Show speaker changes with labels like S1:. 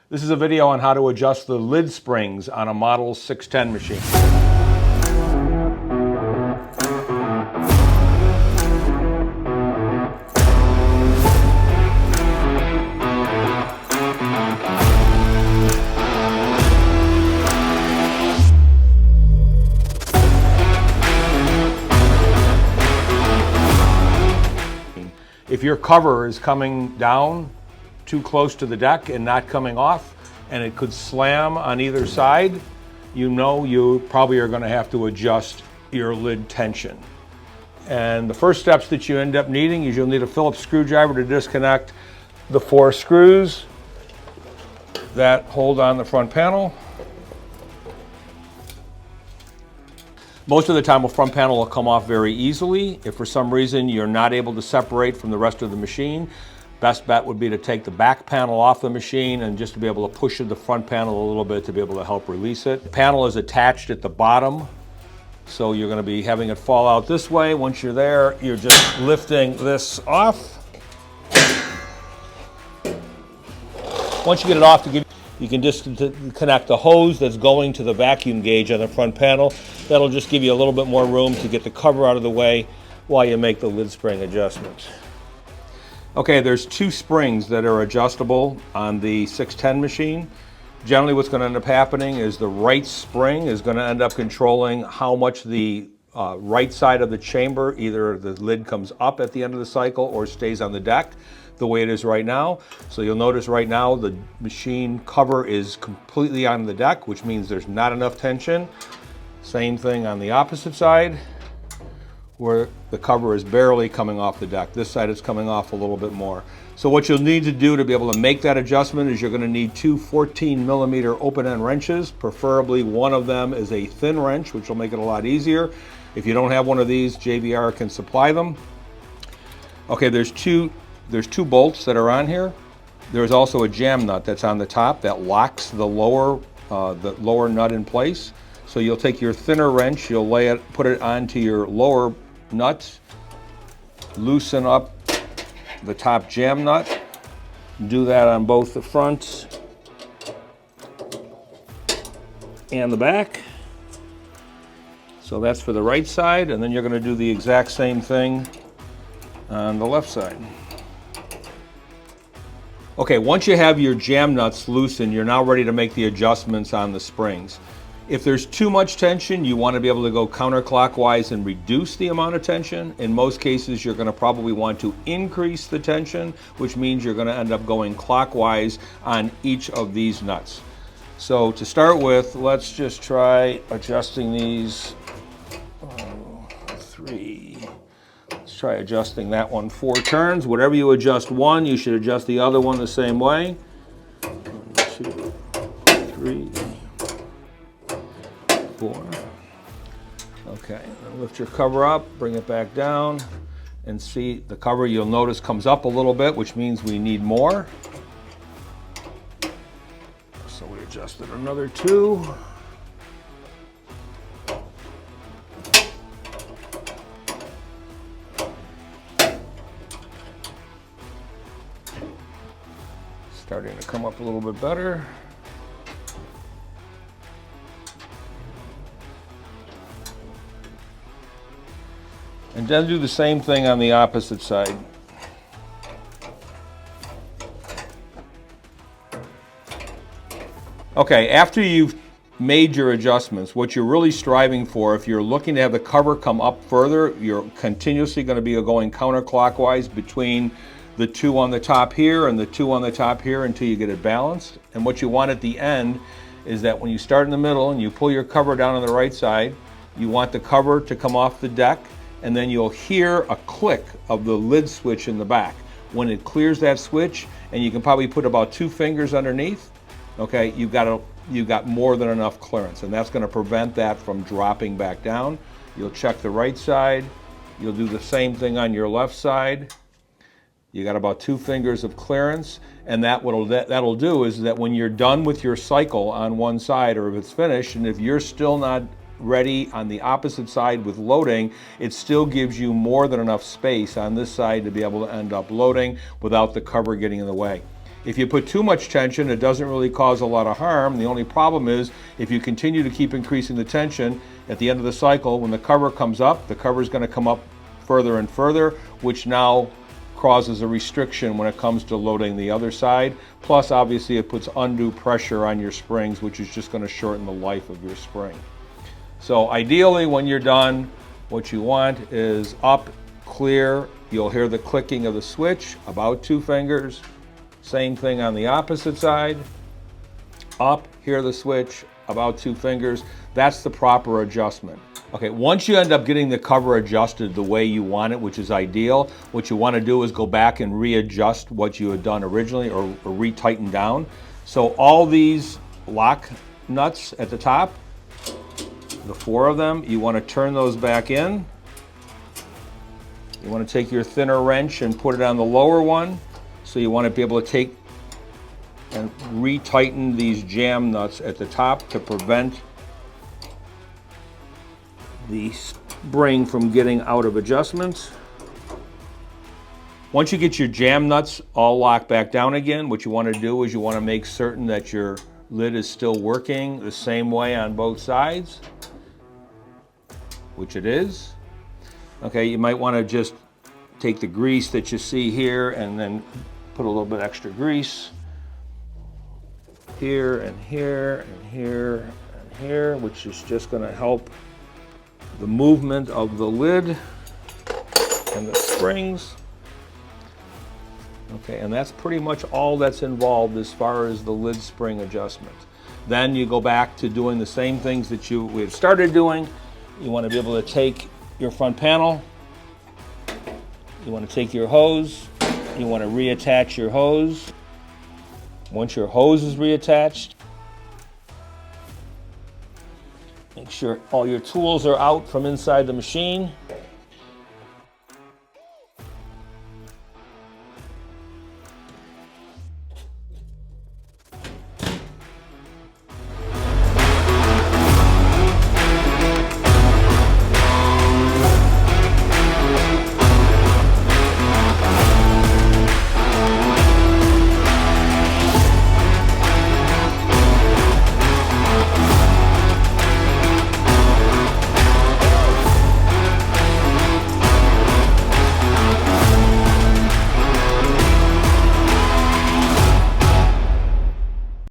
S1: This is a video on how to adjust the lid springs on a Model 610 machine. If your cover is coming down too close to the deck and not coming off, and it could slam on either side, you know you probably are going to have to adjust your lid tension. And the first steps that you end up needing is you'll need a Phillips screwdriver to disconnect the 4 screws that hold on the front panel. Most of the time, the front panel will come off very easily. If for some reason you're not able to separate from the rest of the machine, best bet would be to take the back panel off the machine and just to be able to push the front panel a little bit to be able to help release it. The panel is attached at the bottom, so you're going to be having it fall out this way. Once you're there, you're just lifting this off. Once you get it off, you can disconnect the hose that's going to the vacuum gauge on the front panel. That'll just give you a little bit more room to get the cover out of the way while you make the lid spring adjustments. Okay, there's 2 springs that are adjustable on the 610 machine. Generally what's going to end up happening is the right spring is going to end up controlling how much the right side of the chamber, either the lid comes up at the end of the cycle or stays on the deck the way it is right now. So you'll notice right now the machine cover is completely on the deck, which means there's not enough tension. Same thing on the opposite side, where the cover is barely coming off the deck. This side is coming off a little bit more. So what you'll need to do to be able to make that adjustment is you're going to need 2 14mm open-end wrenches. Preferably one of them is a thin wrench, which will make it a lot easier. If you don't have one of these, JVR can supply them. Okay, there's two bolts that are on here. There's also a jam nut that's on the top that locks the lower nut in place. So you'll take your thinner wrench, you'll put it onto your lower nut, loosen up the top jam nut. Do that on both the front and the back. So that's for the right side, and then you're going to do the exact same thing on the left side. Okay, once you have your jam nuts loosened, you're now ready to make the adjustments on the springs. If there's too much tension, you want to be able to go counterclockwise and reduce the amount of tension. In most cases, you're going to probably want to increase the tension, which means you're going to end up going clockwise on each of these nuts. So to start with, let's just try adjusting these 3. Let's try adjusting that one 4 turns. Whatever you adjust one, you should adjust the other one the same way. 1, 2, 3, 4. Okay, lift your cover up, bring it back down, and see the cover, you'll notice, comes up a little bit, which means we need more. So we adjusted another 2. Starting to come up a little bit better. And then do the same thing on the opposite side. Okay, after you've made your adjustments, what you're really striving for, if you're looking to have the cover come up further, you're continuously going to be going counterclockwise between the 2 on the top here and the 2 on the top here until you get it balanced. And what you want at the end is that when you start in the middle and you pull your cover down on the right side, you want the cover to come off the deck, and then you'll hear a click of the lid switch in the back. When it clears that switch, and you can probably put about 2 fingers underneath, okay, you've got more than enough clearance, and that's going to prevent that from dropping back down. You'll check the right side. You'll do the same thing on your left side. You got about 2 fingers of clearance, and that'll do is that when you're done with your cycle on one side, or if it's finished, and if you're still not ready on the opposite side with loading, it still gives you more than enough space on this side to be able to end up loading without the cover getting in the way. If you put too much tension, it doesn't really cause a lot of harm. The only problem is if you continue to keep increasing the tension, at the end of the cycle, when the cover comes up, the cover is going to come up further and further, which now causes a restriction when it comes to loading the other side. Plus, obviously, it puts undue pressure on your springs, which is just going to shorten the life of your spring. So ideally, when you're done, what you want is up, clear. You'll hear the clicking of the switch, about 2 fingers. Same thing on the opposite side. Up, hear the switch, about 2 fingers. That's the proper adjustment. Okay, once you end up getting the cover adjusted the way you want it, which is ideal, what you want to do is go back and readjust what you had done originally, or retighten down. So all these lock nuts at the top, the 4 of them, you want to turn those back in. You want to take your thinner wrench and put it on the lower one. So you want to be able to take and retighten these jam nuts at the top to prevent the spring from getting out of adjustment. Once you get your jam nuts all locked back down again, what you want to do is you want to make certain that your lid is still working the same way on both sides, which it is. Okay, you might want to just take the grease that you see here and then put a little bit extra grease here and here and here and here, which is just going to help the movement of the lid and the springs. Okay, and that's pretty much all that's involved as far as the lid spring adjustment. Then you go back to doing the same things that we had started doing. You want to be able to take your front panel, you want to take your hose, you want to reattach your hose. Once your hose is reattached, make sure all your tools are out from inside the machine.